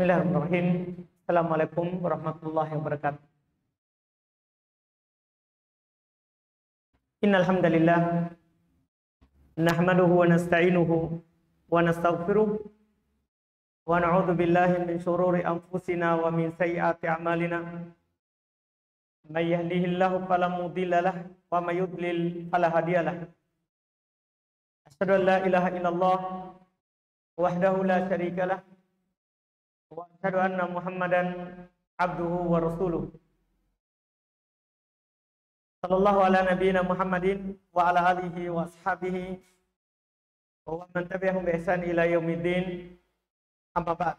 Bismillahirrahmanirrahim. Assalamualaikum warahmatullahi wabarakatuh. Innal hamdalillah nahmaduhu wa nasta'inuhu wa nastaghfiruh wa na'udzu billahi min shururi anfusina wa min sayyiati a'malina. May yahdihillahu fala mudilla lahu wa may yudlil fala hadiya lahu. Asyhadu an la ilaha illallah wahdahu la syarika lahu wa asyhadu anna Muhammadan abduhu wa rasuluh. Sallallahu ala nabiyyina Muhammadin wa ala alihi wa ashabihi wa man tabi'ahum bi ihsan ila yaumiddin. Amma ba'd.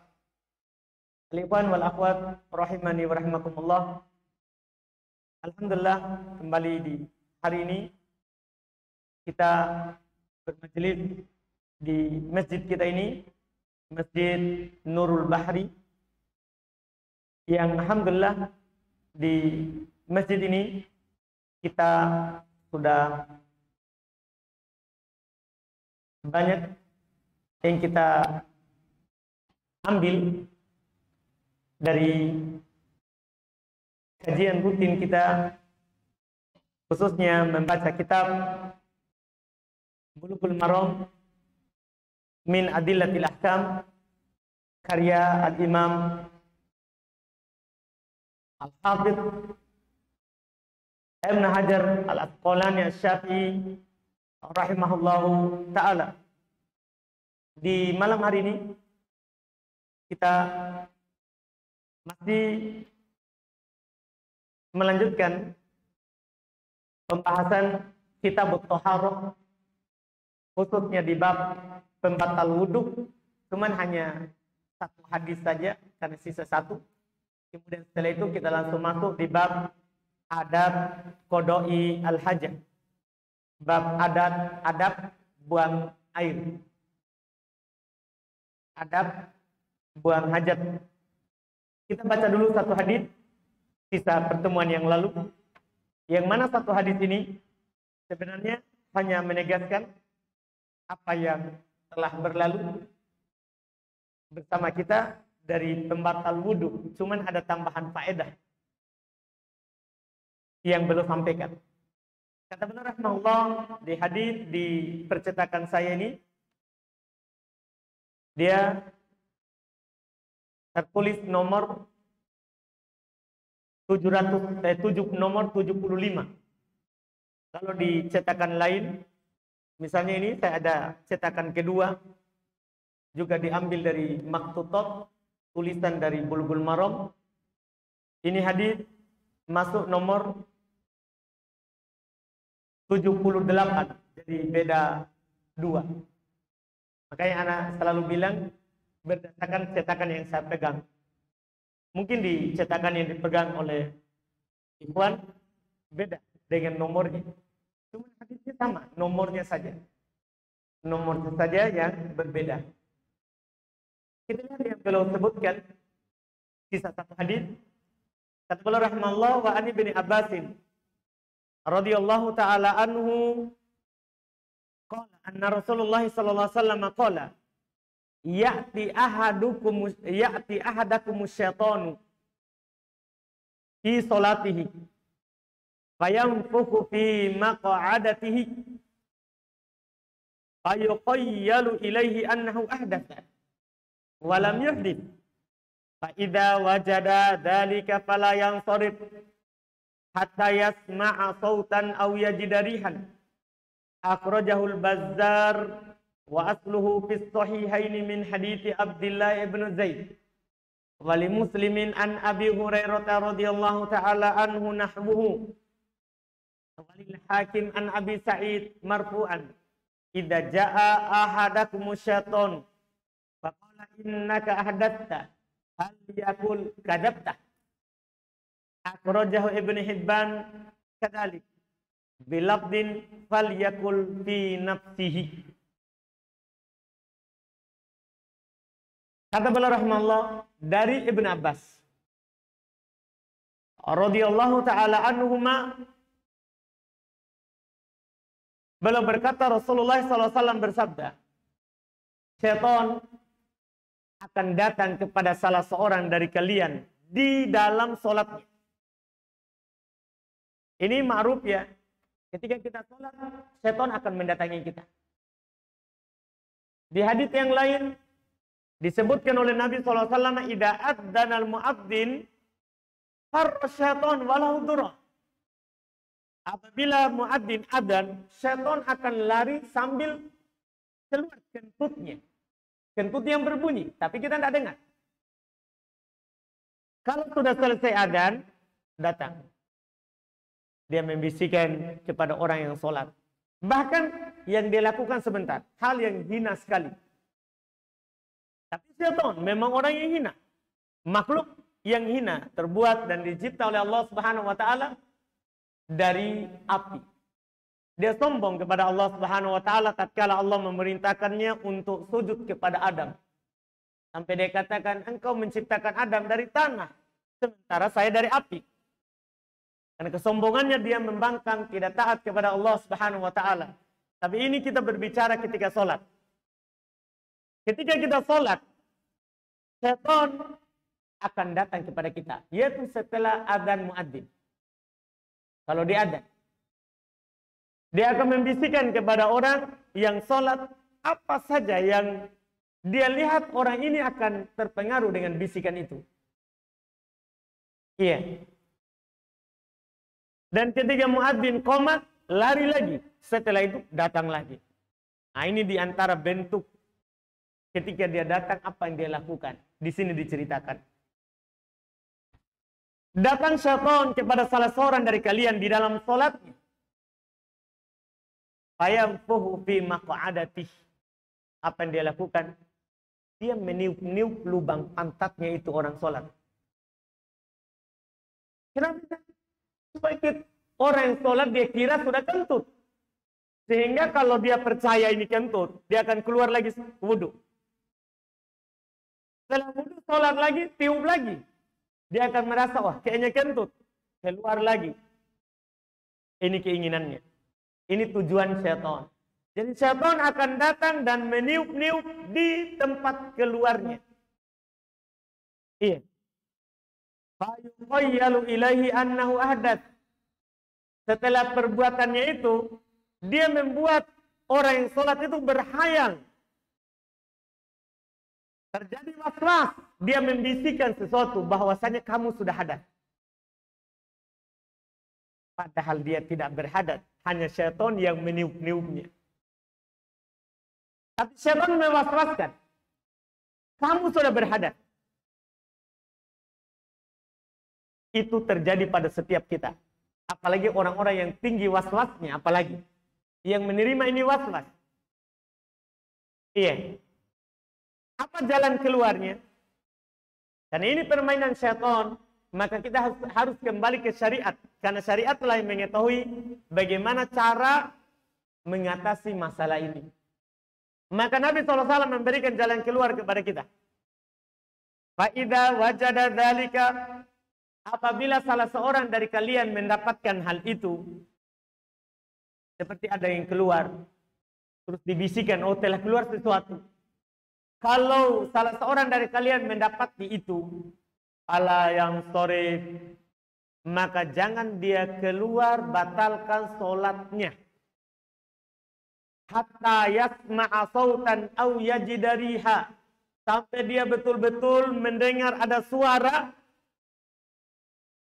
Al-ikhwan wal akhwat rahimani wa rahimakumullah. Alhamdulillah, kembali di hari ini kita bermajelis di masjid kita ini, Masjid Nurul Bahri, yang alhamdulillah di masjid ini kita sudah banyak yang kita ambil dari kajian rutin kita, khususnya membaca kitab Bulughul Maram min Adillatil Ahkam karya Al-Imam Al-Hafidz Ibn Hajar Al-Asqalani Asy-Syafi'i rahimahullahu ta'ala. Di malam hari ini kita masih melanjutkan pembahasan kitab Thaharah, khususnya di bab pembatal wudhu. Cuman hanya satu hadis saja karena sisa satu. Kemudian setelah itu kita langsung masuk di bab adab qodoi al-hajat, bab adab buang air, adab buang hajat. Kita baca dulu satu hadis sisa pertemuan yang lalu, yang mana satu hadis ini sebenarnya hanya menegaskan apa yang telah berlalu bersama kita dari pembatal wudhu. Cuman ada tambahan faedah yang belum sampaikan. Kata beliau rahimahullah, di hadis di percetakan saya ini dia tertulis nomor 75. Kalau di cetakan lain, misalnya ini saya ada cetakan kedua, juga diambil dari Maktutot, tulisan dari Bulughul Maram. Ini hadis masuk nomor 78, jadi beda 2. Makanya anak selalu bilang berdasarkan cetakan yang saya pegang. Mungkin di cetakan yang dipegang oleh ikhwan beda dengan nomornya. Cuma hadisnya sama, nomornya saja. Nomornya saja yang berbeda. Kita lihat yang beliau sebutkan kisah satu hadis. Kata beliau rahimahullah, wa ani bin Abbasin radhiyallahu taala anhu qala anna Rasulullah sallallahu alaihi wasallam qala ya'ti ahadakum syaitanu fi salatihi fayanfukhu fi maq'adatihi fayuqayyalu ilaihi annahu ahdatha wa lam yuhdith fa idza wajada dzalika fala yansarif hatta yasma'a sautan aw yajida rihan. Akhrajahul Bazzar wa asluhu fi sahihaini min hadithi Abdullah ibn Zaid wa li Muslimin an Abi Hurairah radhiyallahu ta'ala anhu nahwuhu wa lil Hakim an Abi Sa'id marfu'an idza jaa ahadakumus syaiton faqala innaka ahdatsa hal yaqul kadzabta. Akhrajahu Ibnu Hibban kadzalik bilafdin falyakul fi nafsihi. Kata beliau rahimahullah dari Ibnu Abbas radhiyallahu taala anhuma, beliau berkata Rasulullah sallallahu alaihi wasallam bersabda, syaitan akan datang kepada salah seorang dari kalian di dalam sholatnya. Ini ma'ruf ya. Ketika kita sholat, setan akan mendatangi kita. Di hadits yang lain disebutkan oleh Nabi SAW, "Idza adzana al-muadzin farra syaitan walau durra." Apabila muadzin adzan, setan akan lari sambil keluar kentutnya. Kentut yang berbunyi, tapi kita tidak dengar. Kalau sudah selesai adzan, datang. Dia membisikkan kepada orang yang sholat. Bahkan yang dia lakukan sebentar, hal yang hina sekali. Tapi syaitan memang orang yang hina. Makhluk yang hina terbuat dan dicipta oleh Allah Subhanahu wa taala dari api. Dia sombong kepada Allah Subhanahu wa taala tatkala Allah memerintahkannya untuk sujud kepada Adam. Sampai dia katakan, "Engkau menciptakan Adam dari tanah, sementara saya dari api." Karena kesombongannya dia membangkang, tidak taat kepada Allah Subhanahu wa taala. Tapi ini kita berbicara ketika sholat. Ketika kita sholat, setan akan datang kepada kita, yaitu setelah adzan muadzin. Kalau dia adzan, dia akan membisikkan kepada orang yang sholat apa saja yang dia lihat orang ini akan terpengaruh dengan bisikan itu. Iya. Dan ketika muadzin qomat, lari lagi. Setelah itu datang lagi. Nah, ini diantara bentuk ketika dia datang apa yang dia lakukan. Di sini diceritakan. Datang syaitan kepada salah seorang dari kalian di dalam sholatnya. Fayamfuhu fi maq'adatih. Apa yang dia lakukan? Dia meniup-niup lubang pantatnya itu orang sholat. Kenapa? Supaya orang yang sholat dia kira sudah kentut. Sehingga kalau dia percaya ini kentut, dia akan keluar lagi wudhu. Setelah wudhu, sholat lagi, tiup lagi. Dia akan merasa, wah kayaknya kentut. Keluar lagi. Ini keinginannya. Ini tujuan syaitan. Jadi syaitan akan datang dan meniup-niup di tempat keluarnya. Iya. Fayukhayyalu ilaihi annahu ahdath. Setelah perbuatannya itu, dia membuat orang yang sholat itu berhayal. Terjadi waswas, dia membisikkan sesuatu bahwasanya kamu sudah hadas. Padahal dia tidak berhadas, hanya syaitan yang meniup-niupnya. Tapi syaitan mewaswaskan, kamu sudah berhadas. Itu terjadi pada setiap kita. Apalagi orang-orang yang tinggi waswasnya, apalagi yang menerima ini waswas. Iya. Apa jalan keluarnya? Karena ini permainan syaitan, maka kita harus kembali ke syariat. Karena syariat telah mengetahui bagaimana cara mengatasi masalah ini. Maka Nabi SAW memberikan jalan keluar kepada kita. Fa'idha wajada dzalika, apabila salah seorang dari kalian mendapatkan hal itu, seperti ada yang keluar, terus dibisikkan, oh telah keluar sesuatu. Kalau salah seorang dari kalian mendapati itu, ala yang sore, maka jangan dia keluar, batalkan sholatnya. Hatta yasma'a sautan au yajidariha, sampai dia betul-betul mendengar ada suara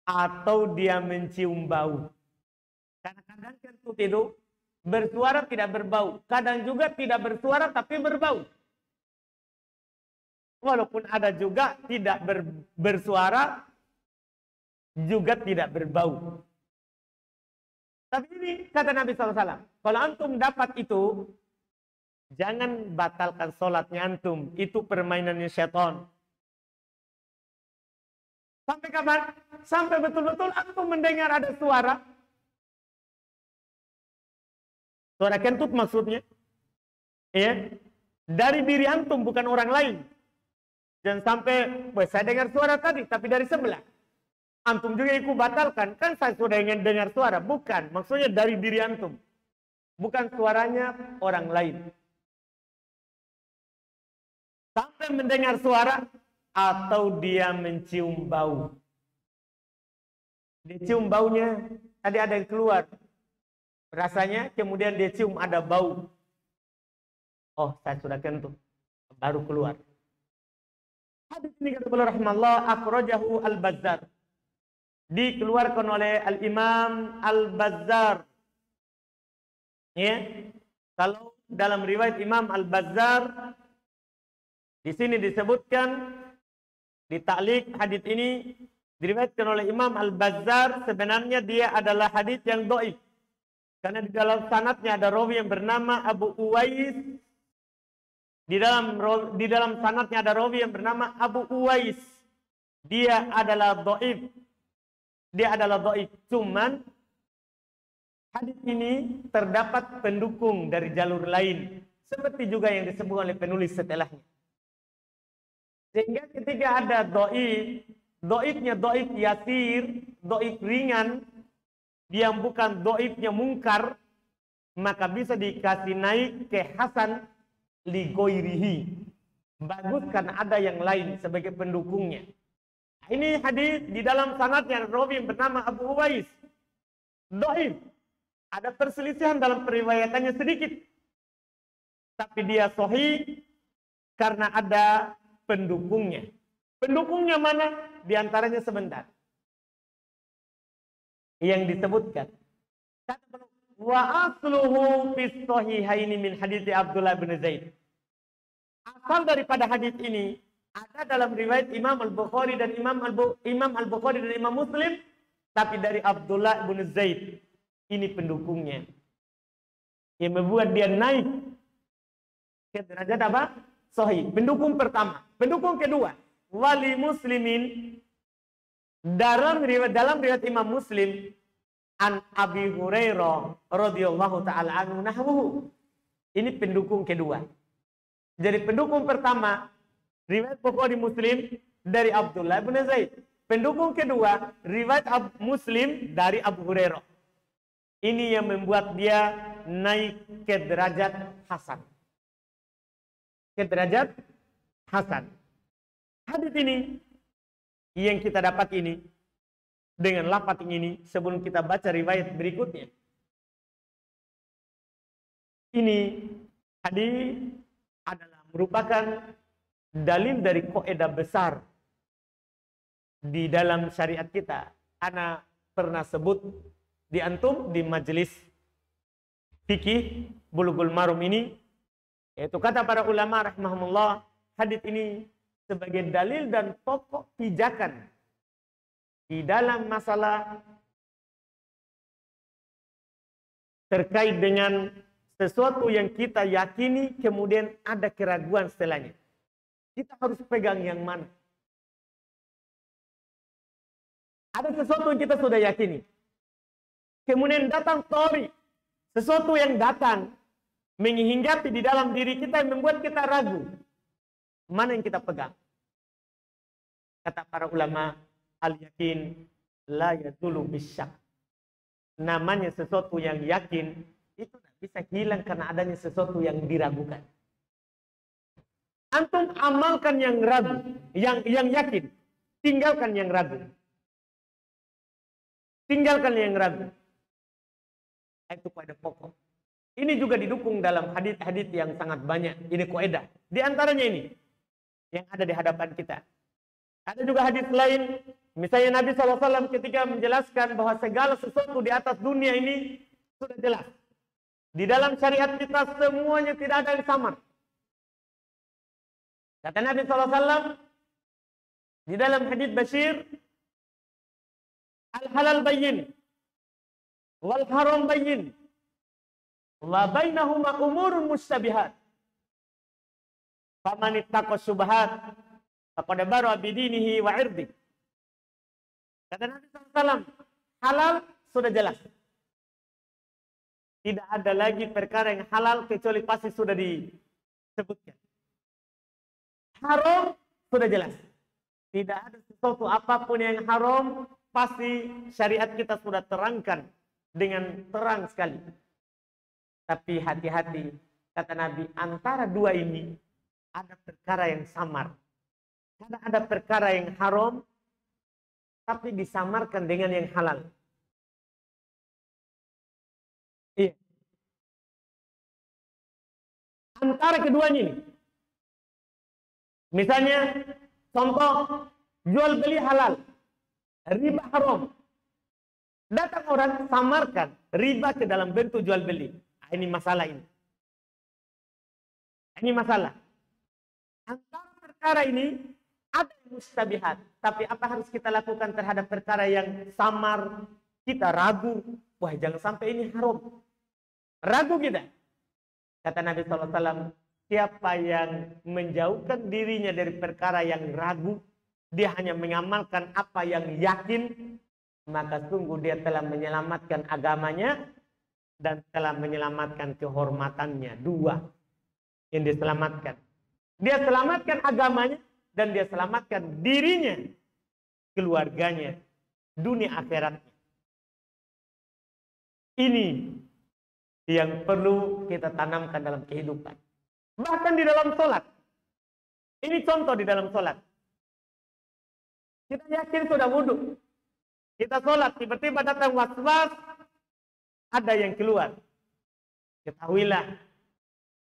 atau dia mencium bau. Karena kadang kentut itu bersuara tidak berbau, kadang juga tidak bersuara tapi berbau. Walaupun ada juga tidak bersuara, juga tidak berbau. Tapi ini kata Nabi SAW, kalau antum dapat itu, jangan batalkan sholatnya antum. Itu permainannya syaitan. Sampai kapan? Sampai betul-betul antum mendengar ada suara. Suara kentut maksudnya. Ya, dari diri antum, bukan orang lain. Dan sampai, saya dengar suara tadi, tapi dari sebelah. Antum juga ikut batalkan. Kan saya sudah ingin dengar suara. Bukan, maksudnya dari diri antum. Bukan suaranya orang lain. sampai mendengar suara atau dia mencium bau. Dia cium baunya, tadi ada yang keluar. Rasanya kemudian dia cium ada bau. Oh, saya sudah kentut. Baru keluar. Hadis ini kata beliau rahimahullah akhrajahu Al-Bazzar. Dikeluarkan oleh Al-Imam Al-Bazzar. Ya. Kalau dalam riwayat Imam Al-Bazzar di sini disebutkan di ta'liq hadis ini diriwayatkan oleh Imam Al-Bazzar, sebenarnya dia adalah hadis yang dhaif. Karena di dalam sanadnya ada rawi yang bernama Abu Uwais. Di dalam sanadnya ada rawi yang bernama Abu Uwais. Dia adalah dhaif. Cuman hadis ini terdapat pendukung dari jalur lain, seperti juga yang disebut oleh penulis setelahnya. Sehingga ketika ada dhaifnya dhaif yasir, dhaif ringan, yang bukan dhaifnya mungkar, maka bisa dikasih naik ke hasan li ghairihi. Bagus karena ada yang lain sebagai pendukungnya. Ini hadis di dalam sanadnya rawi yang bernama Abu Uwais. Dhaif. Ada perselisihan dalam periwayatannya sedikit. Tapi dia sahih karena ada pendukungnya. Pendukungnya mana? Di antaranya sebentar. Yang disebutkan. Wa asluhu fis sahihaini min hadits Abdullah bin Zaid. Asal daripada hadis ini ada dalam riwayat Imam Al-Bukhari dan Imam Al-Bukhari dan Imam Muslim, tapi dari Abdullah bin Zaid. Ini pendukungnya. Yang membuat dia naik ke derajat apa? Sahih. Pendukung pertama. Pendukung kedua, wali muslimin dalam riwayat Imam Muslim an Abi Hurairah radhiyallahu taala anhu nahwuhu. Ini pendukung kedua. Jadi pendukung pertama riwayat Bukhari Muslim dari Abdullah bin Zaid. Pendukung kedua riwayat Muslim dari Abu Hurairah. Ini yang membuat dia naik ke derajat hasan. Ke derajat hasan. Hadis ini yang kita dapat ini dengan lafaz ini sebelum kita baca riwayat berikutnya. Ini hadis adalah merupakan dalil dari kaidah besar di dalam syariat kita. Ana pernah sebut di antum di majelis fikih Bulughul Maram ini, yaitu kata para ulama rahimahumullah, hadis ini sebagai dalil dan pokok pijakan di dalam masalah terkait dengan sesuatu yang kita yakini kemudian ada keraguan setelahnya. Kita harus pegang yang mana? Ada sesuatu yang kita sudah yakini. Kemudian datang tori, sesuatu yang datang menghinggapi di dalam diri kita yang membuat kita ragu. Mana yang kita pegang? Kata para ulama, al-yakin la yadulu bisyak. Namanya sesuatu yang yakin itu tidak bisa hilang karena adanya sesuatu yang diragukan. Antum amalkan yang ragu, yang yakin. Tinggalkan yang ragu. Tinggalkan yang ragu. Itu kaidah pokok. Ini juga didukung dalam hadis-hadis yang sangat banyak. Ini kaidah. Di antaranya ini yang ada di hadapan kita. Ada juga hadis lain. Misalnya Nabi SAW ketika menjelaskan bahwa segala sesuatu di atas dunia ini sudah jelas. Di dalam syariat kita semuanya tidak ada yang samar. Kata Nabi SAW di dalam hadis Bashir, al-halal bayyin wal haram bayyin wa bainahuma umurun mustabihat. Faman ittaqa syubhat faqad bara bidinihi wa irdi. Kata Nabi SAW, halal sudah jelas. Tidak ada lagi perkara yang halal kecuali pasti sudah disebutkan. Haram sudah jelas. Tidak ada sesuatu apapun yang haram, pasti syariat kita sudah terangkan dengan terang sekali. Tapi hati-hati, kata Nabi, antara dua ini ada perkara yang samar. Karena ada perkara yang haram, tapi disamarkan dengan yang halal. Iya. Antara keduanya ini. Misalnya, contoh, jual beli halal, riba haram. Datang orang samarkan riba ke dalam bentuk jual beli. Nah, ini masalah ini. Ini masalah. Antara perkara ini ada yang mustabihat. Tapi apa harus kita lakukan terhadap perkara yang samar? Kita ragu. Wah, jangan sampai ini haram. Ragu kita. Kata Nabi SAW, siapa yang menjauhkan dirinya dari perkara yang ragu, dia hanya mengamalkan apa yang yakin, maka sungguh dia telah menyelamatkan agamanya dan telah menyelamatkan kehormatannya. Dua yang diselamatkan. Dia selamatkan agamanya dan dia selamatkan dirinya, keluarganya, dunia akhiratnya. Ini yang perlu kita tanamkan dalam kehidupan. Bahkan di dalam sholat. Ini contoh di dalam sholat. Kita yakin sudah wudhu. Kita sholat, tiba-tiba datang waswas, ada yang keluar. Ketahuilah,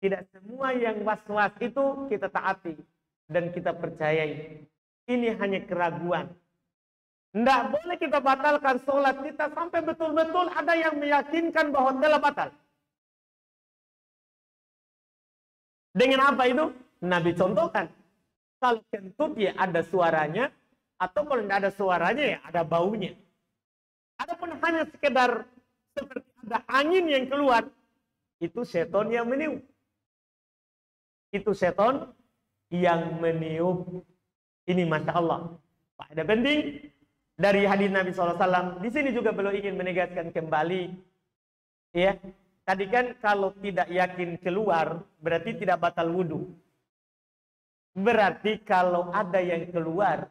tidak semua yang waswas itu kita taati dan kita percayai. Ini hanya keraguan. Tidak boleh kita batalkan sholat kita sampai betul-betul ada yang meyakinkan bahwa telah batal. Dengan apa itu? Nabi contohkan. Kalau kentut ya ada suaranya, atau kalau tidak ada suaranya ya ada baunya. Adapun hanya sekedar seperti ada angin yang keluar, itu setan yang meniup. Itu setan yang meniup. Ini Masya Allah. Faedah penting dari hadis Nabi SAW. Di sini juga beliau ingin menegaskan kembali. Ya, tadi kan kalau tidak yakin keluar, berarti tidak batal wudhu. Berarti kalau ada yang keluar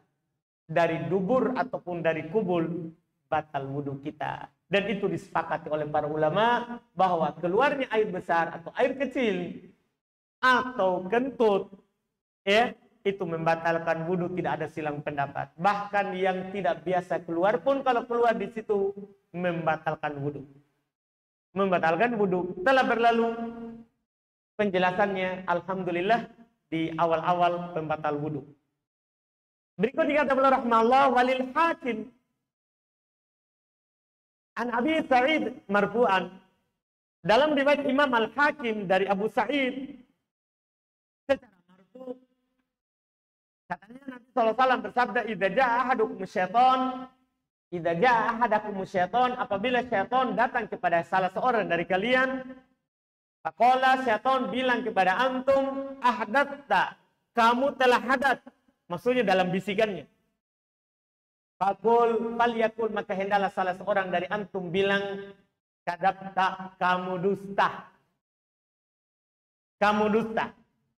dari dubur ataupun dari kubul, batal wudhu kita. Dan itu disepakati oleh para ulama bahwa keluarnya air besar atau air kecil atau kentut, ya, itu membatalkan wudhu, tidak ada silang pendapat. Bahkan yang tidak biasa keluar pun kalau keluar di situ membatalkan wudhu. Membatalkan wudhu. Telah berlalu penjelasannya, alhamdulillah, di awal-awal pembatal wudhu. Berikut dikata beliau rahimahullah, walil hakim an Abi Sa'id marfu'an, dalam riwayat Imam Al-Hakim dari Abu Sa'id secara marfu', katanya Nabi SAW bersabda, idza ja'a ahadakum syaitan, apabila syaitan datang kepada salah seorang dari kalian, faqala, syaitan bilang kepada antum, ahdatsa, kamu telah hadat. Maksudnya dalam bisikannya. Fakul falyakul, maka hendaklah salah seorang dari antum bilang, kadabta, kamu dusta. Kamu dusta.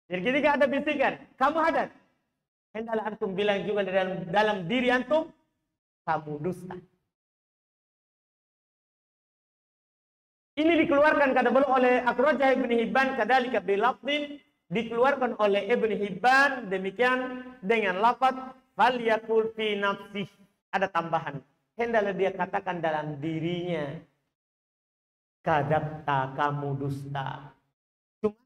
Jadi ketika ada bisikan, kamu hadat, hendaklah antum bilang juga dalam diri antum, kamu dusta. Ini dikeluarkan kata beliau oleh Akhrajah Ibn Hibban kadzalika bilafdin, dikeluarkan oleh Ibn Hibban demikian dengan lafaz falyakul fi nafsih. Ada tambahan, hendaklah dia katakan dalam dirinya, kadabta, kamu dusta. Cuma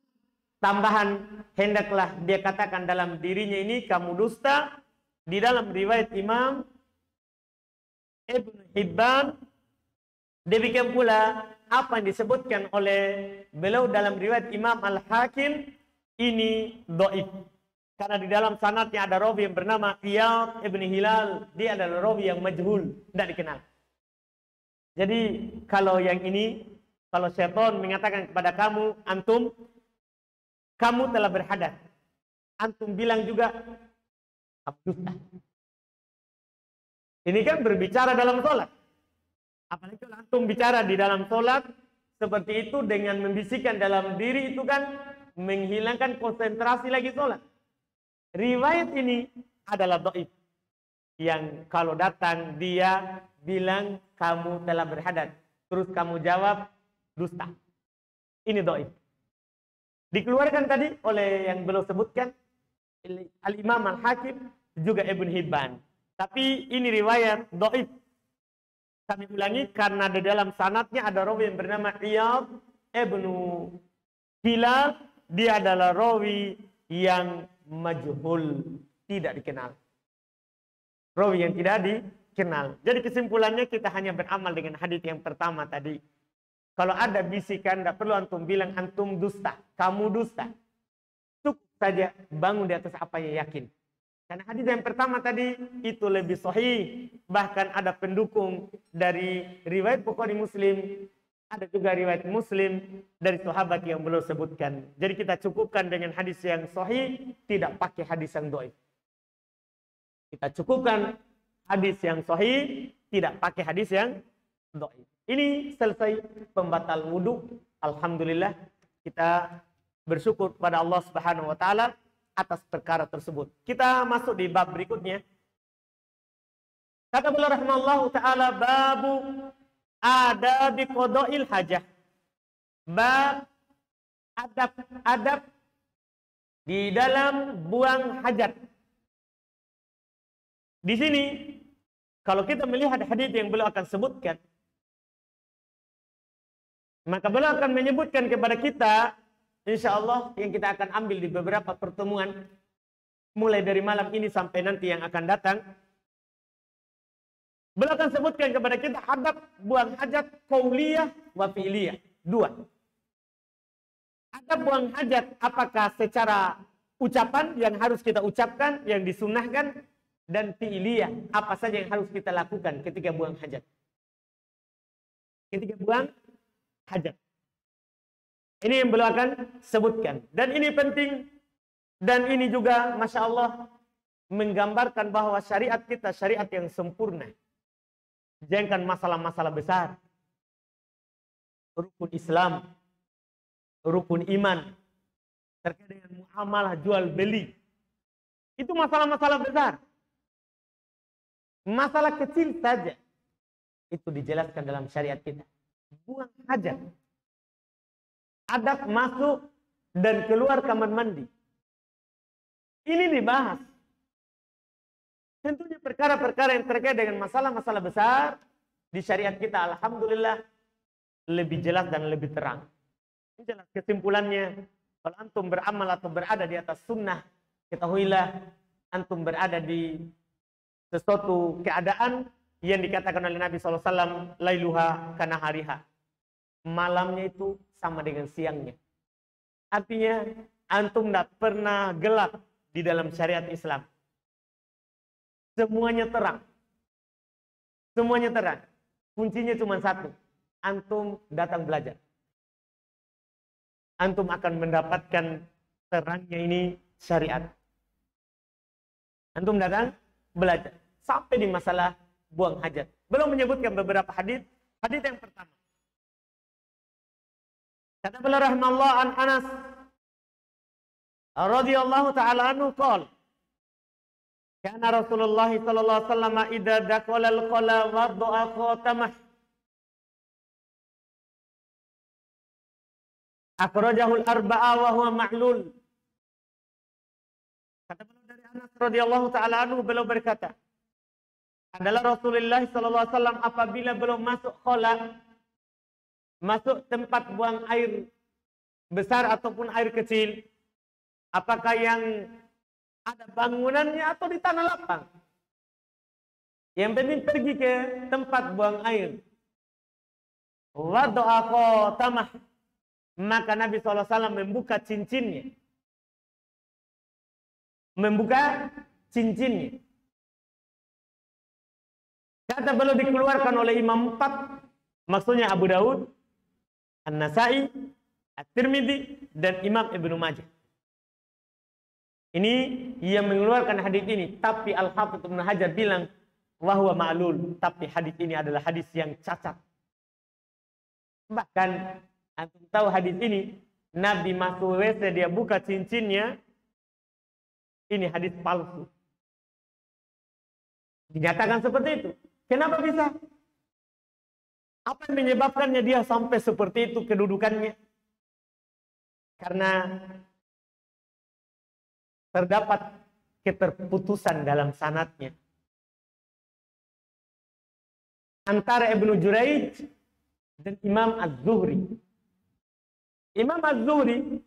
tambahan, hendaklah dia katakan dalam dirinya ini, kamu dusta. Di dalam riwayat Imam Ibn Hibban, demikian pula apa yang disebutkan oleh beliau dalam riwayat Imam Al-Hakim, ini dhaif. Karena di dalam sanadnya ada rawi yang bernama Iyad Ibn Hilal. Dia adalah rawi yang majhul, tidak dikenal. Jadi kalau yang ini, kalau syaitan mengatakan kepada kamu, antum, kamu telah berhadat, antum bilang juga, kamu dusta. Ini kan berbicara dalam sholat. Apalagi kalau antum bicara di dalam sholat, seperti itu dengan membisikkan dalam diri, itu kan menghilangkan konsentrasi lagi sholat. Riwayat ini adalah dhaif. Yang kalau datang dia bilang kamu telah berhadat, terus kamu jawab dusta. Ini dhaif. Dikeluarkan tadi oleh yang beliau sebutkan Al-Imam Al-Hakim, juga Ibn Hibban. Tapi ini riwayat dhaif. Kami ulangi, karena di dalam sanadnya ada rawi yang bernama Iyad Ibnu Hilal. Dia adalah rawi yang majhul, tidak dikenal. Rawi yang tidak dikenal. Jadi kesimpulannya kita hanya beramal dengan hadis yang pertama tadi. Kalau ada bisikan, tidak perlu antum bilang antum dusta, kamu dusta. Cukup saja bangun di atas apa yang yakin. Karena hadis yang pertama tadi itu lebih sahih. Bahkan ada pendukung dari riwayat Bukhari Muslim. Ada juga riwayat Muslim dari sahabat yang belum sebutkan. Jadi kita cukupkan dengan hadis yang sahih, tidak pakai hadis yang dhaif. Kita cukupkan hadis yang sahih, tidak pakai hadis yang dhaif. Ini selesai pembatal wudu. Alhamdulillah kita bersyukur kepada Allah Subhanahu wa taala atas perkara tersebut. Kita masuk di bab berikutnya. Kata beliau rahimahullahu taala, babu adabi qada'il hajah. Bab adab di dalam buang hajat. Di sini kalau kita melihat hadis yang beliau akan sebutkan, maka beliau akan menyebutkan kepada kita, insya Allah yang kita akan ambil di beberapa pertemuan, mulai dari malam ini sampai nanti yang akan datang. Beliau akan sebutkan kepada kita adab buang hajat qauliyah wa fi'liyah. Dua. Adab buang hajat apakah secara ucapan yang harus kita ucapkan, yang disunnahkan, dan fi'liyah apa saja yang harus kita lakukan ketika buang hajat. Ketika buang hajat. Ini yang beliau akan sebutkan. Dan ini penting. Dan ini juga Masya Allah menggambarkan bahwa syariat kita syariat yang sempurna. Jangan masalah-masalah besar. Rukun Islam. Rukun iman. Terkait dengan muamalah jual beli. Itu masalah-masalah besar. Masalah kecil saja. Itu dijelaskan dalam syariat kita. Buang hajat. Adab masuk dan keluar kamar mandi. Ini dibahas. Tentunya perkara-perkara yang terkait dengan masalah-masalah besar di syariat kita, alhamdulillah, lebih jelas dan lebih terang. Ini jelas kesimpulannya. Kalau antum beramal atau berada di atas sunnah, ketahuilah antum berada di sesuatu keadaan yang dikatakan oleh Nabi SAW, lailuha kana hariha. Malamnya itu sama dengan siangnya. Artinya, antum tidak pernah gelap di dalam syariat Islam. Semuanya terang. Semuanya terang. Kuncinya cuma satu. Antum datang belajar. Antum akan mendapatkan terangnya ini syariat. Antum datang belajar. Sampai di masalah buang hajat. Belum menyebutkan beberapa hadis. Hadis yang pertama. Kata beliau rahimahullah an Anas radhiyallahu ta'ala anhu qala kana Rasulullah sallallahu alaihi wasallam idza dakhala al-qala wada'a khatamah akhrajahu al-arba'a wa huwa ma'lul. Kata beliau dari Anas radhiyallahu ta'ala anhu, beliau berkata, adalah Rasulullah sallallahu alaihi wasallam apabila belum masuk khala, masuk tempat buang air besar ataupun air kecil, apakah yang ada bangunannya atau di tanah lapang, yang penting pergi ke tempat buang air. Wada'a khatamah, maka Nabi SAW membuka cincinnya. Membuka cincinnya. Kata beliau dikeluarkan oleh Imam 4, maksudnya Abu Daud, An-Nasai, At-Tirmidzi, dan Imam Ibnu Majah. Ini yang mengeluarkan hadis ini, tapi Al-Hafidz Ibnu Hajar bilang wahwa ma'lul, tapi hadis ini adalah hadis yang cacat. Bahkan antum tahu hadis ini, Nabi masuk WC dia buka cincinnya, ini hadis palsu. Dinyatakan seperti itu. Kenapa bisa? Apa yang menyebabkannya dia sampai seperti itu kedudukannya? Karena terdapat keterputusan dalam sanadnya antara Ibnu Juraij dan Imam Az-Zuhri. Imam Az-Zuhri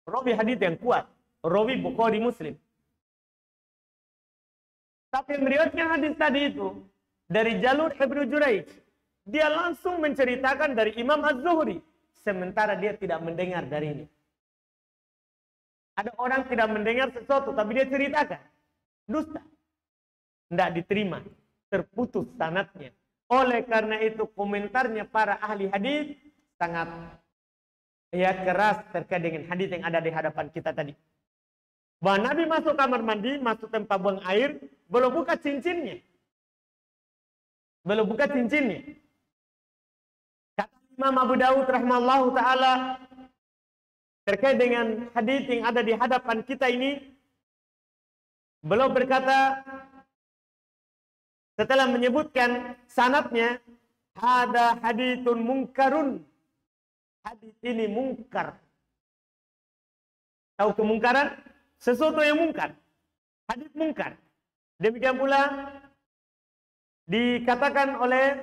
rawi hadis yang kuat, rawi Bukhari Muslim. Tapi meriwayatkan hadis tadi itu dari jalur Ibnu Juraij, dia langsung menceritakan dari Imam Az-Zuhri, sementara dia tidak mendengar darinya. Ada orang tidak mendengar sesuatu, tapi dia ceritakan. Dusta. Tidak diterima. Terputus sanadnya. Oleh karena itu, komentarnya para ahli hadis sangat keras terkait dengan hadis yang ada di hadapan kita tadi. Bahwa Nabi masuk kamar mandi, masuk tempat buang air, belum buka cincinnya. Belum buka cincinnya. Kata Imam Abu Dawud rahimahullahu ta'ala, terkait dengan hadis yang ada di hadapan kita ini, beliau berkata, setelah menyebutkan sanadnya, ada haditsun mungkarun. Hadis ini mungkar. Tahu kemungkaran? Sesuatu yang mungkar. Hadis mungkar. Demikian pula dikatakan oleh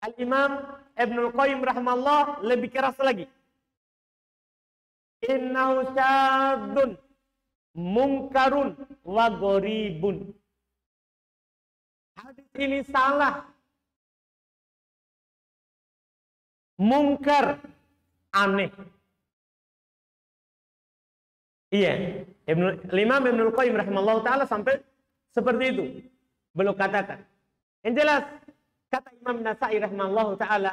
Al-Imam Ibnul Qayyim rahimahullah lebih keras lagi. Innahu syadzun mungkarun wa gharibun. Hadis ini salah. Mungkar, aneh. Iya, Imam Ibnul Qayyim rahimahullah ta'ala sampai seperti itu. Belum katakan. Yang jelas, kata Imam Nasai rahimahullah ta'ala,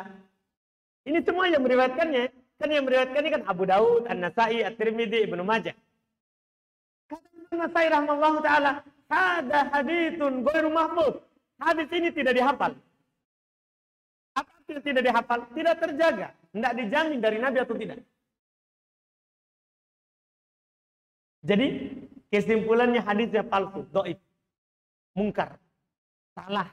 ini semua yang meriwayatkannya. Kan yang meriwayatkannya kan Abu Dawud, An-Nasai, At-Tirmidzi, Ibnu Majah. Kata Imam Nasai rahimahullah ta'ala, ada haditsun ghairu mahfuz. Hadis ini tidak dihafal. Apa artinya tidak dihafal? Tidak terjaga. Tidak dijamin dari Nabi atau tidak. Jadi kesimpulannya hadisnya palsu, dhaif, mungkar, salah.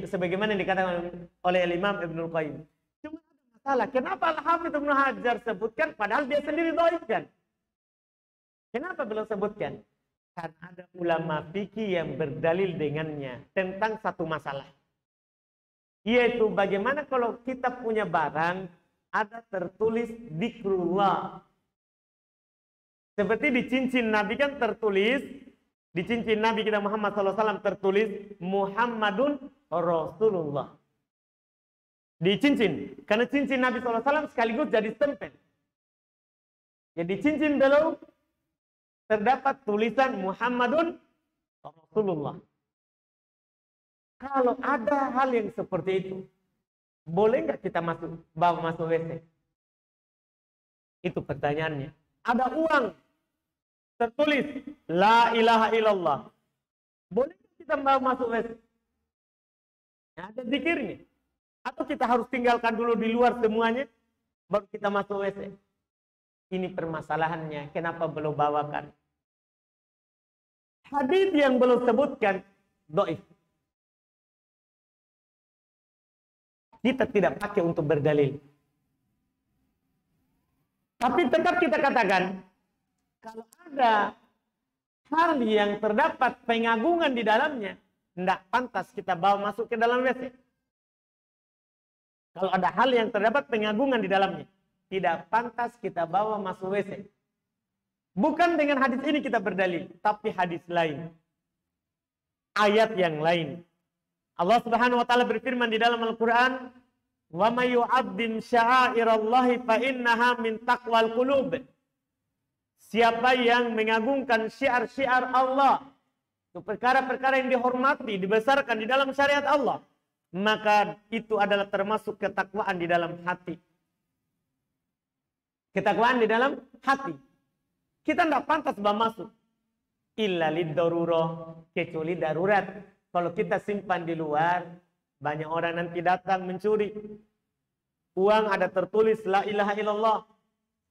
Sebagaimana yang dikatakan oleh Imam Ibnul Qayyim. Cuma ada masalah. Kenapa Al-Hafidz Ibnu Hajar sebutkan padahal dia sendiri dhaifkan? Kenapa beliau sebutkan? Karena ada ulama fikih yang berdalil dengannya tentang satu masalah. Yaitu bagaimana kalau kita punya barang ada tertulis dzikrullah. Seperti di cincin Nabi kan tertulis, di cincin Nabi kita Muhammad SAW tertulis Muhammadun Rasulullah. Di cincin, karena cincin Nabi SAW sekaligus jadi stempel. Jadi cincin beliau terdapat tulisan Muhammadun Rasulullah. Kalau ada hal yang seperti itu, boleh nggak kita bawa masuk WC? Itu pertanyaannya. Ada uang tertulis La ilaha illallah. Boleh kita bawa masuk WC? Ada zikirnya. Atau kita harus tinggalkan dulu di luar semuanya, baru kita masuk WC? Ini permasalahannya. Kenapa belum bawakan? Hadis yang belum sebutkan dhaif. Kita tidak pakai untuk berdalil. Tapi tetap kita katakan, kalau ada hal yang terdapat pengagungan di dalamnya, tidak pantas kita bawa masuk ke dalam WC. Kalau ada hal yang terdapat pengagungan di dalamnya, tidak pantas kita bawa masuk WC. Bukan dengan hadis ini kita berdalil, tapi hadis lain. Ayat yang lain. Allah Subhanahu wa taala berfirman di dalam Al-Qur'an, "Wa may yu'azzim sya'airallahi fa innaha min taqwal qulub." Siapa yang mengagungkan syiar-syiar Allah, itu perkara-perkara yang dihormati, dibesarkan di dalam syariat Allah, maka itu adalah termasuk ketakwaan di dalam hati. Ketakwaan di dalam hati. Kita tidak pantas bawa masuk. Illa lid-darurah, kecuali darurat. Kalau kita simpan di luar, banyak orang nanti datang mencuri. Uang ada tertulis La ilaha illallah.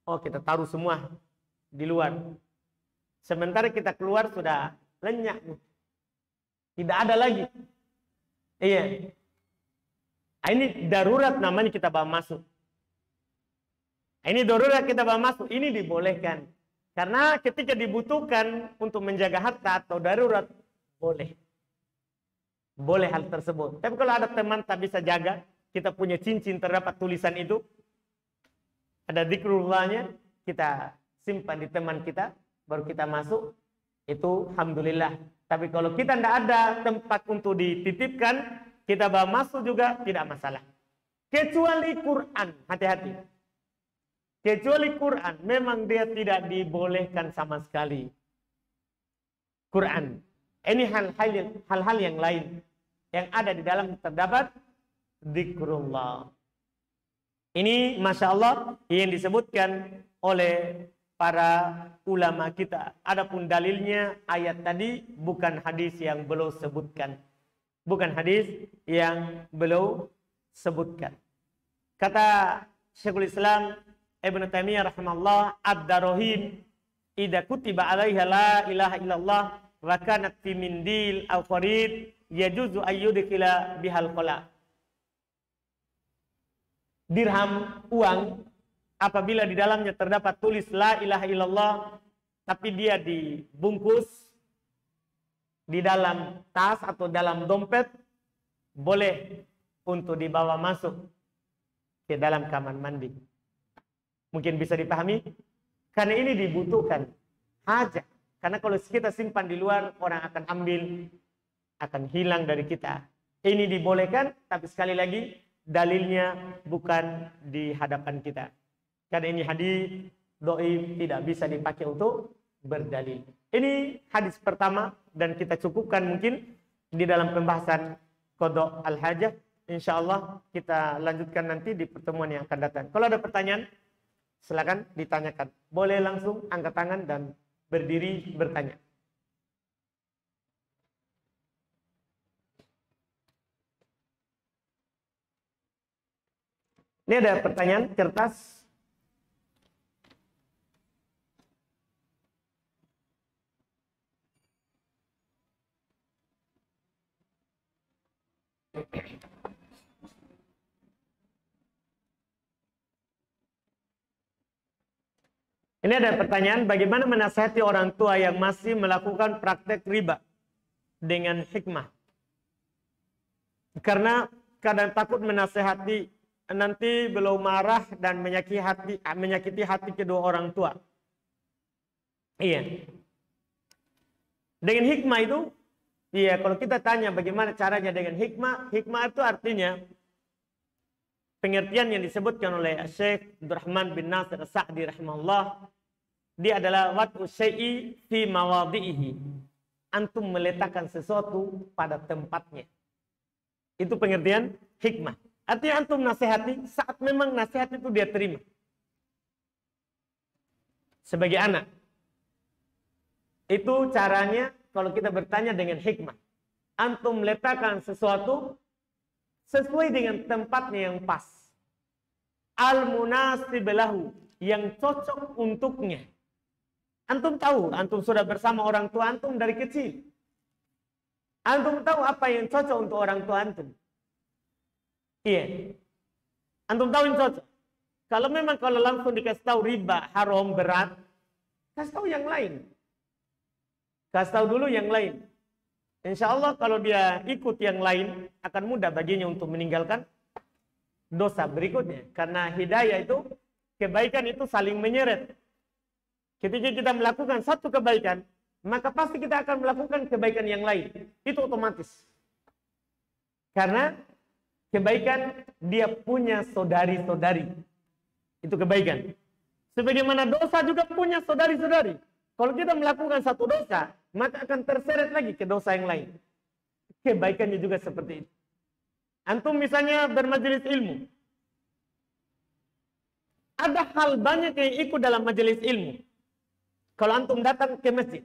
Oh, kita taruh semua di luar. Sementara kita keluar sudah lenyap. Tidak ada lagi. Iya. Ini darurat namanya kita bawa masuk. Ini darurat kita bawa masuk. Ini dibolehkan. Karena ketika dibutuhkan untuk menjaga harta atau darurat, boleh. Boleh hal tersebut. Tapi kalau ada teman tak bisa jaga, kita punya cincin terdapat tulisan itu, ada zikrullahnya, kita simpan di teman kita, baru kita masuk, itu alhamdulillah. Tapi kalau kita tidak ada tempat untuk dititipkan, kita bawa masuk juga tidak masalah. Kecuali Quran, hati-hati. Kecuali Quran, memang dia tidak dibolehkan sama sekali. Quran. Ini hal-hal yang lain. Yang ada di dalam terdapat zikrullah. Ini Masya Allah yang disebutkan oleh para ulama kita. Adapun dalilnya ayat tadi bukan hadis yang beliau sebutkan. Bukan hadis yang beliau sebutkan. Kata Syekhul Islam Ibnu Taimiyah rahimahullah, ad-darahim idza kutiba 'alaiha la ilaha illallah wa kanat fi mindil aw farid yajuzu ayyudkhila bihal qala. Dirham, uang, apabila di dalamnya terdapat tulis la ilaha illallah, tapi dia dibungkus di dalam tas atau dalam dompet, boleh untuk dibawa masuk ke dalam kamar mandi. Mungkin bisa dipahami? Karena ini dibutuhkan hajat. Karena kalau kita simpan di luar, orang akan ambil, akan hilang dari kita. Ini dibolehkan, tapi sekali lagi, dalilnya bukan di hadapan kita. Karena ini hadis dhaif, tidak bisa dipakai untuk berdalil. Ini hadis pertama, dan kita cukupkan mungkin di dalam pembahasan qada al-hajah. InsyaAllah kita lanjutkan nanti di pertemuan yang akan datang. Kalau ada pertanyaan, silakan ditanyakan. Boleh langsung angkat tangan dan berdiri bertanya. Ini ada pertanyaan kertas. Ini ada pertanyaan, bagaimana menasihati orang tua yang masih melakukan praktek riba dengan hikmah? Karena kadang takut menasihati, nanti beliau marah dan menyakiti hati kedua orang tua. Iya. Dengan hikmah itu, iya, kalau kita tanya bagaimana caranya dengan hikmah, hikmah itu artinya pengertian yang disebutkan oleh Syekh Abdurrahman bin Nasir As-Sa'di rahimahullah, dia adalah wat'u syai'i fi mawadhi'ihi. Antum meletakkan sesuatu pada tempatnya. Itu pengertian hikmah. Artinya antum nasihati saat memang nasihat itu dia terima. Sebagai anak. Itu caranya kalau kita bertanya dengan hikmah. Antum letakkan sesuatu sesuai dengan tempatnya yang pas. Al-munasib lahu, yang cocok untuknya. Antum tahu, antum sudah bersama orang tua antum dari kecil. Antum tahu apa yang cocok untuk orang tua antum. Iya. Antum tahu yang cocok. Kalau memang kalau langsung dikasih tahu riba, haram, berat, kasih tahu yang lain. Kasih tahu dulu yang lain. Insya Allah kalau dia ikut yang lain, akan mudah baginya untuk meninggalkan dosa berikutnya. Karena hidayah itu, kebaikan itu saling menyeret. Ketika kita melakukan satu kebaikan, maka pasti kita akan melakukan kebaikan yang lain. Itu otomatis. Karena kebaikan dia punya saudari-saudari. Itu kebaikan. Sebagaimana dosa juga punya saudari-saudari. Kalau kita melakukan satu dosa, maka akan terseret lagi ke dosa yang lain. Kebaikannya juga seperti itu. Antum misalnya bermajelis ilmu. Ada hal banyak yang ikut dalam majelis ilmu. Kalau antum datang ke masjid.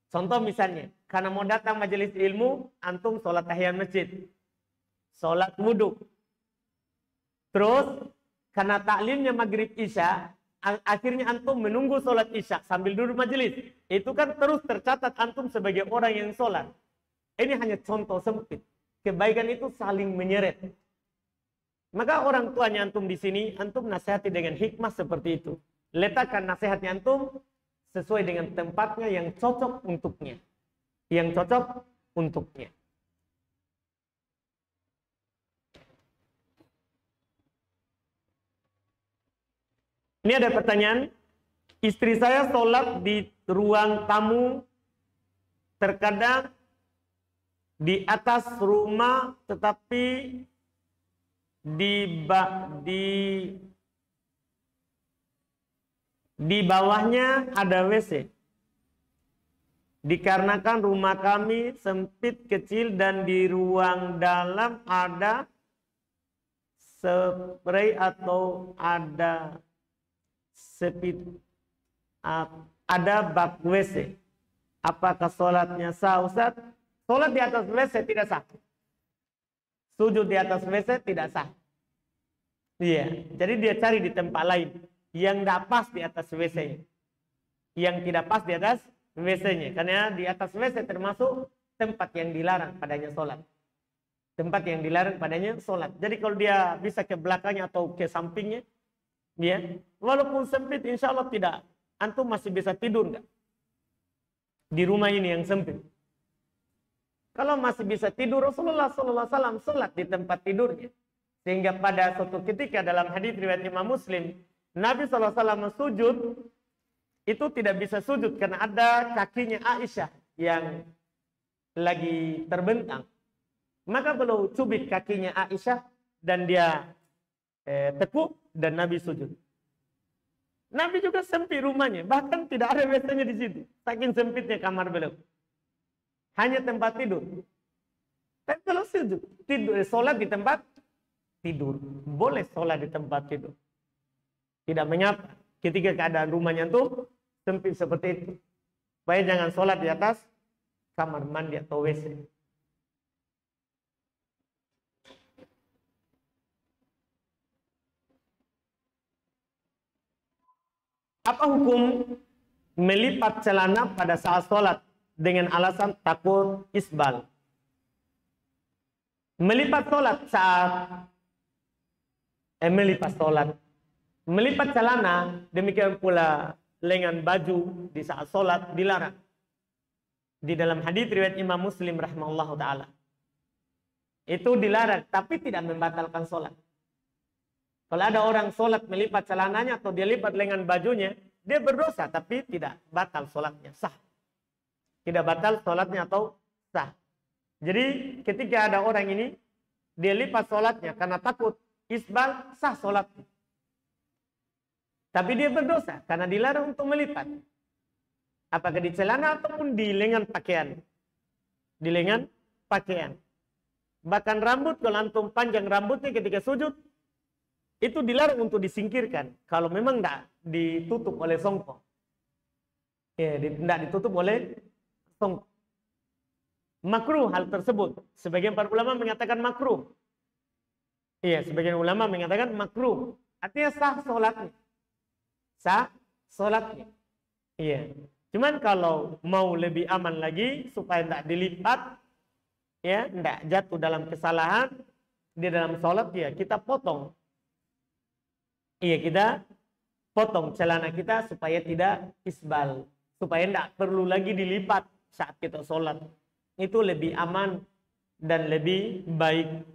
Contoh misalnya, karena mau datang majelis ilmu, antum sholat tahiyat masjid. Sholat wudhu. Terus, karena taklimnya maghrib isya, akhirnya antum menunggu sholat isya sambil duduk majelis. Itu kan terus tercatat antum sebagai orang yang sholat. Ini hanya contoh sempit. Kebaikan itu saling menyeret. Maka orang tuanya antum di sini, antum nasihati dengan hikmah seperti itu. Letakkan nasihatnya antum sesuai dengan tempatnya yang cocok untuknya. Yang cocok untuknya. Ini ada pertanyaan. Istri saya sholat di ruang tamu, terkadang di atas rumah, tetapi di bawahnya ada WC. Dikarenakan rumah kami sempit kecil dan di ruang dalam ada spray atau ada ada bak WC. Apakah sholatnya sah, Ustaz? Sholat di atas WC tidak sah. Sujud di atas WC tidak sah. Iya, jadi dia cari di tempat lain yang tidak pas di atas WC. Yang tidak pas di atas WC-nya. Karena di atas WC termasuk tempat yang dilarang padanya sholat. Tempat yang dilarang padanya sholat. Jadi kalau dia bisa ke belakangnya atau ke sampingnya, ya, walaupun sempit, insya Allah tidak. Antum masih bisa tidur enggak? Di rumah ini yang sempit. Kalau masih bisa tidur, Rasulullah SAW sholat di tempat tidurnya. Sehingga pada suatu ketika dalam hadis riwayat Imam Muslim, Nabi SAW sujud, itu tidak bisa sujud karena ada kakinya Aisyah yang lagi terbentang. Maka beliau cubit kakinya Aisyah dan dia tekuk dan Nabi sujud. Nabi juga sempit rumahnya, bahkan tidak ada WC-nya di situ. Saking sempitnya kamar beliau. Hanya tempat tidur. Tapi kalau sujud, sholat di tempat tidur. Boleh sholat di tempat tidur. Tidak mengapa ketika keadaan rumahnya itu sempit seperti itu. Supaya jangan sholat di atas kamar mandi atau WC. Apa hukum melipat celana pada saat sholat dengan alasan takut isbal? Melipat celana, demikian pula lengan baju di saat sholat dilarang. Di dalam hadis riwayat Imam Muslim rahimahullah ta'ala. Itu dilarang, tapi tidak membatalkan sholat. Kalau ada orang sholat melipat celananya atau dia lipat lengan bajunya, dia berdosa, tapi tidak batal sholatnya, sah. Tidak batal sholatnya atau sah. Jadi ketika ada orang ini, dia lipat sholatnya karena takut isbal, sah sholatnya. Tapi dia berdosa karena dilarang untuk melipat. Apakah di celana ataupun di lengan pakaian. Di lengan pakaian. Bahkan rambut, kalau antum panjang rambutnya ketika sujud, itu dilarang untuk disingkirkan. Kalau memang tidak ditutup oleh songkok. Ya, tidak ditutup oleh songkok. Makruh hal tersebut. Sebagian para ulama mengatakan makruh. Iya, sebagian ulama mengatakan makruh. Artinya sah sholatnya. Sah sholatnya. Iya. Cuman kalau mau lebih aman lagi supaya tidak dilipat, ya, tidak jatuh dalam kesalahan di dalam sholat, ya kita potong. Iya, kita potong celana kita supaya tidak isbal, supaya tidak perlu lagi dilipat saat kita sholat. Itu lebih aman dan lebih baik.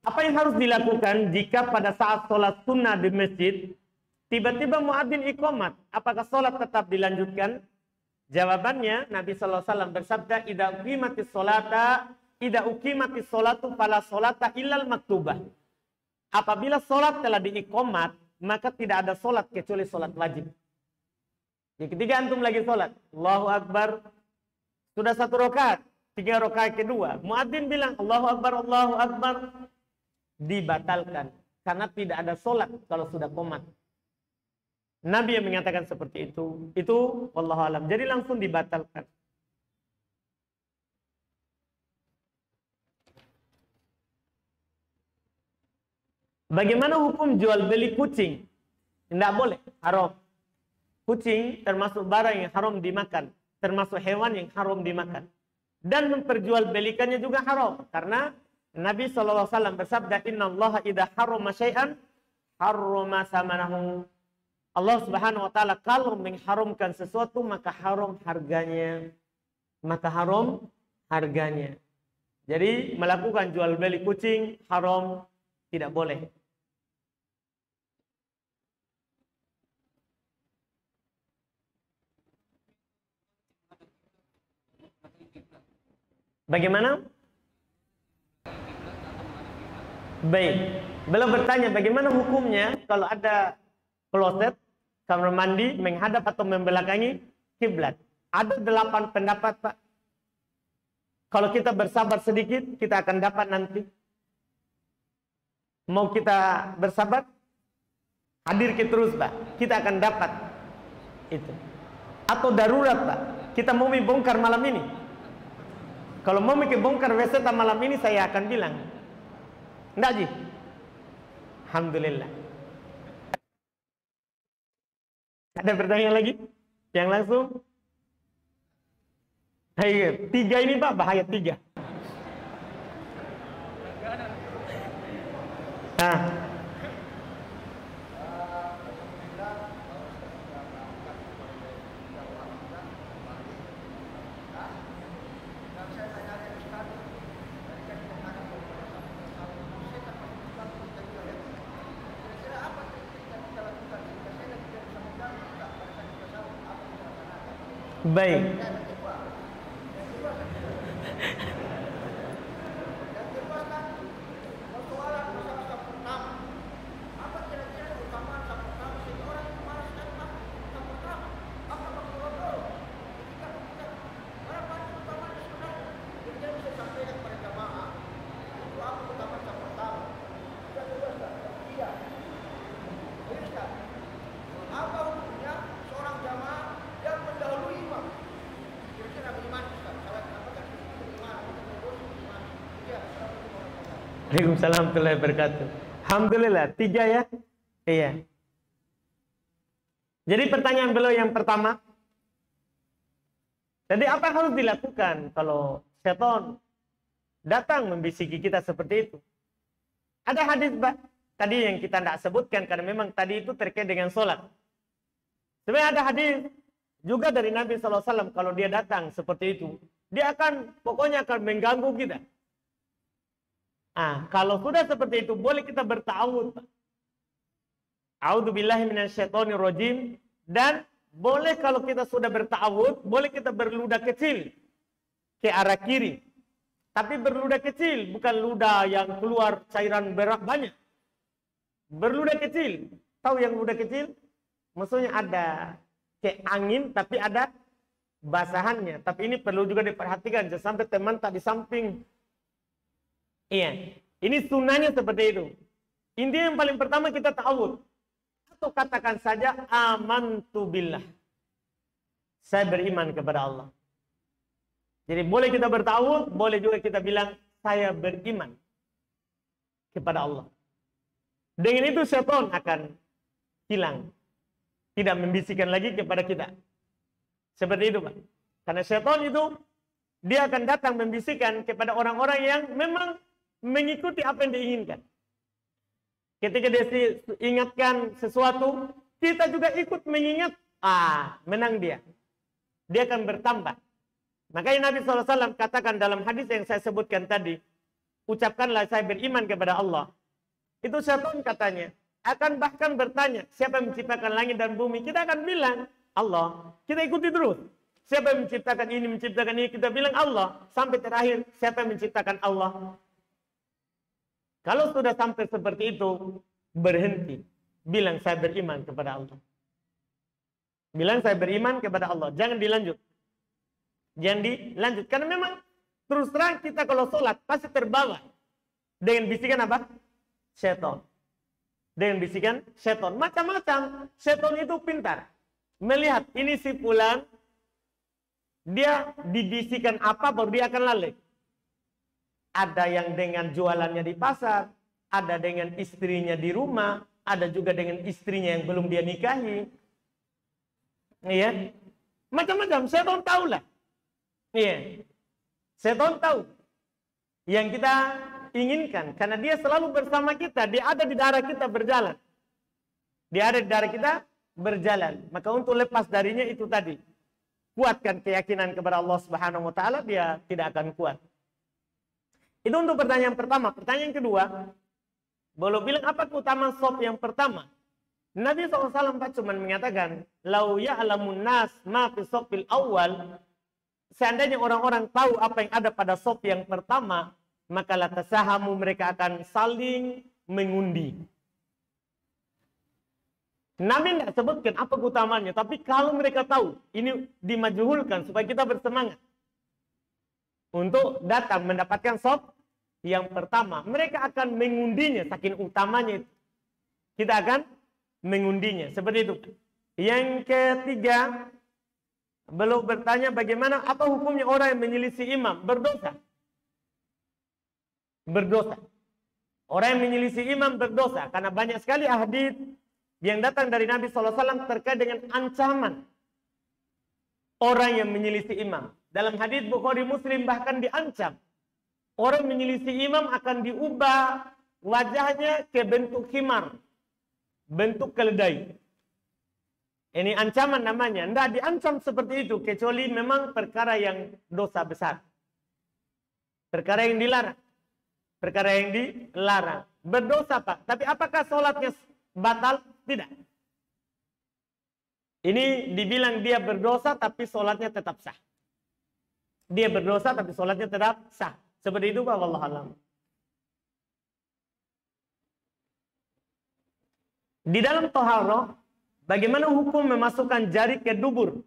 Apa yang harus dilakukan jika pada saat sholat sunnah di masjid tiba-tiba muadzin iqamat? Apakah sholat tetap dilanjutkan? Jawabannya, Nabi SAW bersabda, "Idza uqimatis sholatu fala sholata illal maktubah." Apabila sholat telah diiqamat, maka tidak ada sholat kecuali sholat wajib. Jadi ketika antum lagi sholat, Allahu Akbar, sudah 1 rakaat, 3 rakaat kedua, muadzin bilang Allahu Akbar, dibatalkan karena tidak ada sholat kalau sudah qomat. Nabi yang mengatakan seperti itu wallahu alam. Jadi langsung dibatalkan. Bagaimana hukum jual beli kucing? Tidak boleh, haram. Kucing termasuk barang yang haram dimakan, termasuk hewan yang haram dimakan. Dan memperjualbelikannya juga haram, karena Nabi SAW bersabda, "Innallaha idza harrama syai'an harrama samanahu. Allah Subhanahu wa taala kalau mengharamkan sesuatu maka haram harganya. Maka haram harganya. Jadi melakukan jual beli kucing haram, tidak boleh. Bagaimana? Baik. Beliau bertanya bagaimana hukumnya kalau ada kloset, kamar mandi menghadap atau membelakangi kiblat. Ada 8 pendapat, Pak. Kalau kita bersabar sedikit, kita akan dapat nanti. Mau kita bersabar? Hadir kita terus, Pak. Kita akan dapat itu. Atau darurat, Pak. Kita mau membongkar malam ini. Kalau mau bongkar WC malam ini, saya akan bilang. Enggak, Ji? Alhamdulillah. Ada pertanyaan lagi? Yang langsung? Hai, 3 ini Pak, bahaya 3. Nah. Baik. Waalaikumsalam warahmatullahi wabarakatuh. Alhamdulillah, 3 ya. Iya. Jadi pertanyaan beliau yang pertama. Jadi apa yang harus dilakukan kalau setan datang membisiki kita seperti itu? Ada hadis, Pak. Tadi yang kita tidak sebutkan karena memang tadi itu terkait dengan sholat. Sebenarnya ada hadis juga dari Nabi SAW kalau dia datang seperti itu. Dia akan, pokoknya akan mengganggu kita. Kalau sudah seperti itu, boleh kita berta'awud. A'udzubillahi minasyaitonirrajim. Dan boleh kalau kita sudah berta'awud, boleh kita berludah kecil ke arah kiri. Tapi berludah kecil, bukan ludah yang keluar cairan berak banyak. Berludah kecil. Tahu yang ludah kecil? Maksudnya ada kayak angin, tapi ada basahannya. Tapi ini perlu juga diperhatikan, jangan sampai teman tak di samping. Iya, ini sunnahnya seperti itu. Intinya yang paling pertama kita ta'awud. Atau katakan saja amantu billah. Saya beriman kepada Allah. Jadi boleh kita berta'awud, boleh juga kita bilang saya beriman kepada Allah. Dengan itu syaitan akan hilang. Tidak membisikkan lagi kepada kita. Seperti itu, Pak. Karena syaitan itu dia akan datang membisikkan kepada orang-orang yang memang mengikuti apa yang diinginkan. Ketika dia ingatkan sesuatu, kita juga ikut mengingat, menang dia. Dia akan bertambah. Makanya Nabi SAW katakan dalam hadis yang saya sebutkan tadi, ucapkanlah saya beriman kepada Allah. Itu syaitan katanya, akan bahkan bertanya, siapa yang menciptakan langit dan bumi? Kita akan bilang, Allah. Kita ikuti terus. Siapa yang menciptakan ini, kita bilang Allah. Sampai terakhir, siapa yang menciptakan Allah? Kalau sudah sampai seperti itu, berhenti. Bilang saya beriman kepada Allah. Bilang saya beriman kepada Allah. Jangan dilanjut. Jangan dilanjut. Karena memang terus terang kita kalau sholat pasti terbawa. Dengan bisikan apa? Syaitan. Dengan bisikan syaitan. Macam-macam. Syaitan itu pintar. Melihat ini si fulan. Dia dibisikan apa baru dia akan lalai. Ada yang dengan jualannya di pasar, ada dengan istrinya di rumah, ada juga dengan istrinya yang belum dia nikahi. Iya. Macam-macam, setan tahu lah. Iya. Setan tahu yang kita inginkan karena dia selalu bersama kita, dia ada di daerah kita berjalan. Dia ada di darah kita, berjalan. Maka untuk lepas darinya itu tadi. Kuatkan keyakinan kepada Allah Subhanahu wa taala, dia tidak akan kuat. Itu untuk pertanyaan pertama. Pertanyaan kedua, boleh bilang apa keutamaan sop yang pertama? Nabi SAW cuma mengatakan, "Lau ya'lamun nas ma fi sopil awal." Seandainya orang-orang tahu apa yang ada pada sop yang pertama, maka la tasahamu, mereka akan saling mengundi. Nabi tidak sebutkan apa keutamaannya, tapi kalau mereka tahu, ini dimajuhulkan supaya kita bersemangat untuk datang mendapatkan sop yang pertama. Mereka akan mengundinya, saking utamanya itu. Kita akan mengundinya, seperti itu. Yang ketiga, belum bertanya bagaimana, apa hukumnya orang yang menyelisih imam, berdosa. Berdosa. Orang yang menyelisih imam berdosa, karena banyak sekali hadits yang datang dari Nabi SAW terkait dengan ancaman orang yang menyelisih imam. Dalam hadits Bukhari Muslim bahkan diancam, orang menyelisih imam akan diubah wajahnya ke bentuk khimar, bentuk keledai. Ini ancaman namanya. Tidak diancam seperti itu, kecuali memang perkara yang dosa besar. Perkara yang dilarang. Perkara yang dilarang. Berdosa, Pak. Tapi apakah sholatnya batal? Tidak. Ini dibilang dia berdosa tapi sholatnya tetap sah. Dia berdosa tapi sholatnya tetap sah. Seperti itu Pak, wallahu alam. Di dalam toharoh, bagaimana hukum memasukkan jari ke dubur?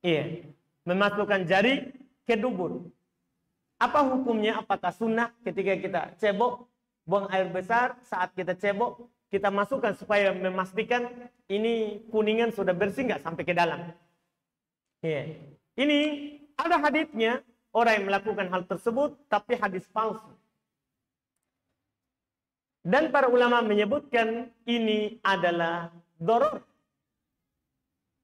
Iya, memasukkan jari ke dubur. Apa hukumnya? Apakah sunnah ketika kita cebok, buang air besar, saat kita cebok, kita masukkan supaya memastikan ini kuningan sudah bersih nggak sampai ke dalam. Iya. Ini ada haditsnya orang yang melakukan hal tersebut, tapi hadis palsu. Dan para ulama menyebutkan ini adalah doror.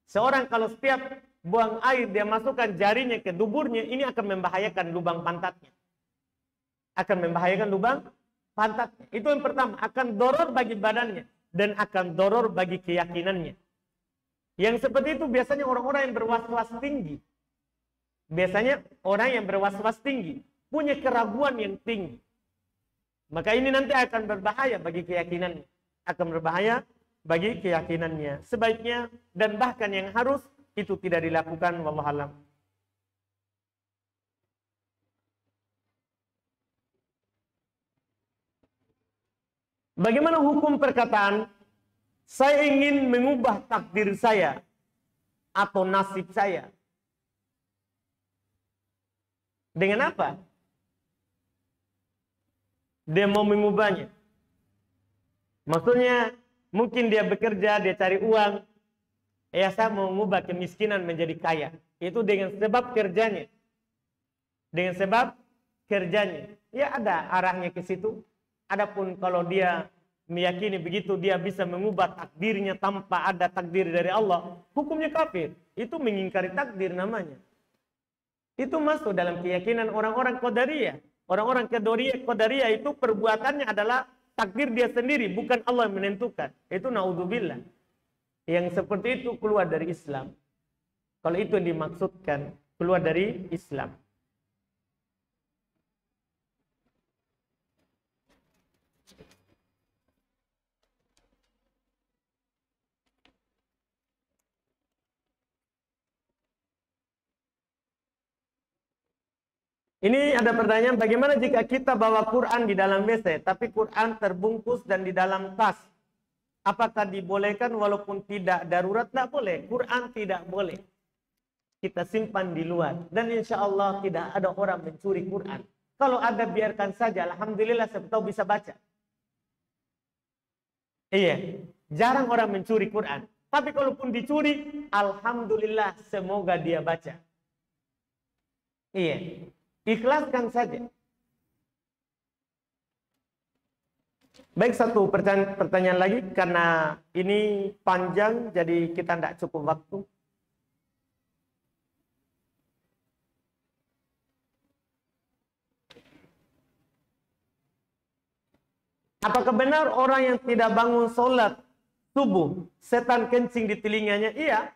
Seorang kalau setiap buang air dia masukkan jarinya ke duburnya, ini akan membahayakan lubang pantatnya. Akan membahayakan lubang pantatnya. Itu yang pertama, akan doror bagi badannya dan akan doror bagi keyakinannya. Yang seperti itu biasanya orang-orang yang berwas-was tinggi. Biasanya orang yang berwas-was tinggi, punya keraguan yang tinggi. Maka ini nanti akan berbahaya bagi keyakinannya. Akan berbahaya bagi keyakinannya. Sebaiknya dan bahkan yang harus itu tidak dilakukan, wallahu alam. Bagaimana hukum perkataan, saya ingin mengubah takdir saya atau nasib saya? Dengan apa? Dia mau mengubahnya. Maksudnya, mungkin dia bekerja, dia cari uang. Ya, saya mau mengubah kemiskinan menjadi kaya. Itu dengan sebab kerjanya. Dengan sebab kerjanya. Ya, ada arahnya ke situ. Adapun kalau dia meyakini begitu dia bisa mengubah takdirnya tanpa ada takdir dari Allah, hukumnya kafir. Itu mengingkari takdir namanya. Itu masuk dalam keyakinan orang-orang Qadariyah. Orang-orang Qadariyah itu perbuatannya adalah takdir dia sendiri, bukan Allah yang menentukan. Itu naudzubillah. Yang seperti itu keluar dari Islam. Kalau itu yang dimaksudkan, keluar dari Islam. Ini ada pertanyaan, bagaimana jika kita bawa Quran di dalam WC, tapi Quran terbungkus dan di dalam tas? Apakah dibolehkan walaupun tidak darurat? Tidak boleh. Quran tidak boleh. Kita simpan di luar. Dan insya Allah tidak ada orang mencuri Quran. Kalau ada biarkan saja. Alhamdulillah siapa tahu bisa baca. Iya. Jarang orang mencuri Quran. Tapi kalaupun dicuri, Alhamdulillah semoga dia baca. Iya. Ikhlaskan saja. Baik, satu pertanyaan lagi karena ini panjang jadi kita tidak cukup waktu. Apakah benar orang yang tidak bangun sholat subuh, setan kencing di telinganya? Iya.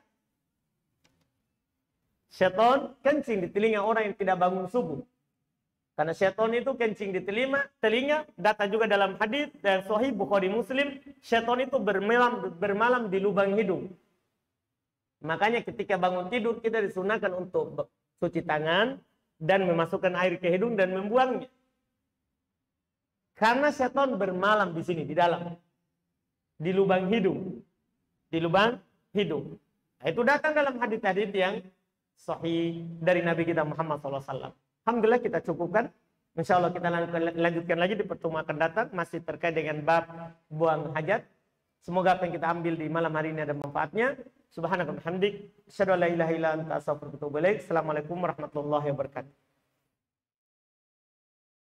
Setan kencing di telinga orang yang tidak bangun subuh. Karena setan itu kencing di telinga, data juga dalam hadis dan Sahih Bukhari Muslim, setan itu bermalam di lubang hidung. Makanya ketika bangun tidur kita disunahkan untuk cuci tangan dan memasukkan air ke hidung dan membuangnya. Karena setan bermalam di sini, di dalam. Di lubang hidung. Di lubang hidung. Nah, itu datang dalam hadis-hadis yang sahih dari Nabi kita Muhammad SAW. Alhamdulillah kita cukupkan. Insya Allah kita lanjutkan lagi di pertemuan akan datang. Masih terkait dengan bab buang hajat. Semoga apa yang kita ambil di malam hari ini ada manfaatnya. Subhanaka wa bihamdik. Asyhadu an la ilaha illa anta astaghfiruka wa atubu ilaik. Assalamualaikum warahmatullahi wabarakatuh.